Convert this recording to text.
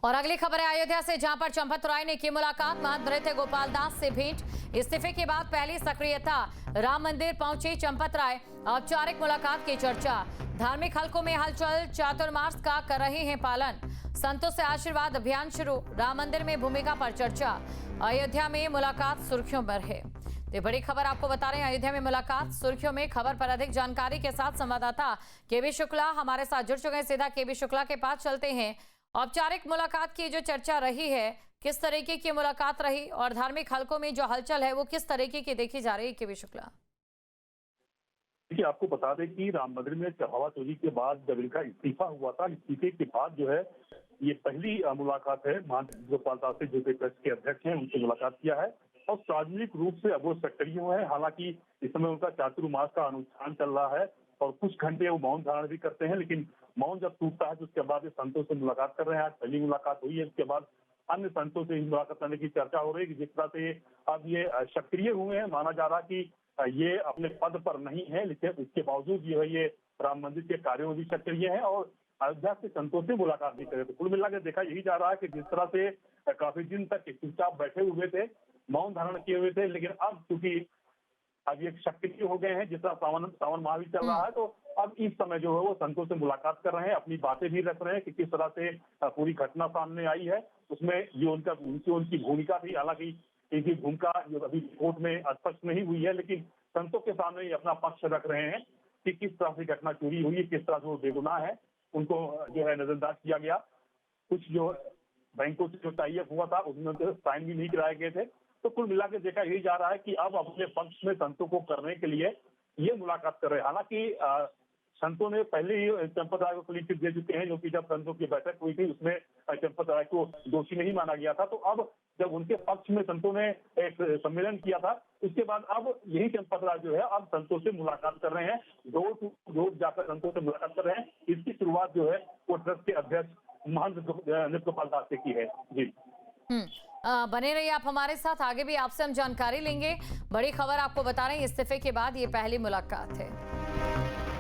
और अगली खबर है अयोध्या से, जहां पर चंपत राय ने की मुलाकात महंत नृत्य गोपाल दास से भेंट। इस्तीफे के बाद पहली सक्रियता, राम मंदिर पहुंचे चंपत राय, औपचारिक मुलाकात की चर्चा। धार्मिक हलकों में हलचल, चातुर्मास का कर रहे हैं पालन। संतों से आशीर्वाद अभियान शुरू, राम मंदिर में भूमिका पर चर्चा। अयोध्या में मुलाकात सुर्खियों पर है। तो बड़ी खबर आपको बता रहे हैं, अयोध्या में मुलाकात सुर्खियों में। खबर पर अधिक जानकारी के साथ संवाददाता केबी शुक्ला हमारे साथ जुड़ चुके हैं। सीधा केबी शुक्ला के पास चलते हैं। औपचारिक मुलाकात की जो चर्चा रही है, किस तरीके की मुलाकात रही और धार्मिक हलकों में जो हलचल है वो किस तरीके की देखी जा रही है, केबी शुक्ला? देखिए, आपको बता दें कि राम मंदिर में चढ़ावा चोरी के बाद जब इनका इस्तीफा हुआ था, इस्तीफे के बाद जो है ये पहली मुलाकात है महंत गोपाल दास से, जो कि ट्रस्ट के अध्यक्ष हैं, उनसे मुलाकात किया है और सार्वजनिक रूप से अब वो सक्रिय हुए हैं। हालांकि इस समय उनका चातुर्मास का अनुष्ठान चल रहा है और कुछ घंटे वो मौन धारण भी करते हैं, लेकिन मौन जब टूटता है तो उसके बाद ये संतों से मुलाकात कर रहे हैं। आज पहली मुलाकात हुई है, उसके बाद अन्य संतों से मुलाकात करने की चर्चा हो रही है कि जिस तरह से अब ये सक्रिय हुए हैं, माना जा रहा कि ये अपने पद पर नहीं है, लेकिन इसके बावजूद जो है ये राम मंदिर के कार्यों में भी सक्रिय है और अयोध्या के संतों से मुलाकात भी करे। तो कुल मिलाकर देखा यही जा रहा है कि जिस तरह से काफी दिन तक चुपचाप बैठे हुए थे, मौन धारण किए हुए थे, लेकिन अब चूंकि अब ये सक्रिय हो गए हैं, जिस तरह सावन माह भी चल रहा है, तो अब इस समय जो है वो संतों से मुलाकात कर रहे हैं, अपनी बातें भी रख रहे हैं कि किस तरह से पूरी घटना सामने आई है, उसमें ये उनकी भूमिका थी। हालांकि इनकी भूमिका जो अभी कोर्ट में स्पष्ट नहीं हुई है, लेकिन संतों के सामने ये अपना पक्ष रख रहे हैं कि किस तरह से घटना चोरी हुई है, किस तरह से वो बेगुनाह है, उनको जो है नजरअंदाज किया गया। कुछ जो बैंकों से जो टाई अप हुआ था उसमें तो साइन भी नहीं कराए गए थे। तो कुल मिला के देखा यही जा रहा है कि अब अपने पक्ष में संतों को करने के लिए ये मुलाकात कर रहे हैं। हालांकि संतों ने पहले ही चंपत राय को क्लीन चिट दे चुके हैं, जो कि जब संतों की बैठक हुई थी उसमें चंपत राय को दोषी नहीं माना गया था। तो अब जब उनके पक्ष में संतों ने एक सम्मेलन किया था, उसके बाद अब यही चंपत राय जो है अब संतों से मुलाकात कर रहे हैं, डोर टू डोर जाकर संतों से मुलाकात कर रहे हैं। इसकी शुरुआत जो है वो ट्रस्ट के अध्यक्ष महंत नृत्य गोपाल दास से की है। जी बने रहिए आप हमारे साथ, आगे भी आपसे हम जानकारी लेंगे। बड़ी खबर आपको बता रहे हैं, इस्तीफे के बाद ये पहली मुलाकात है।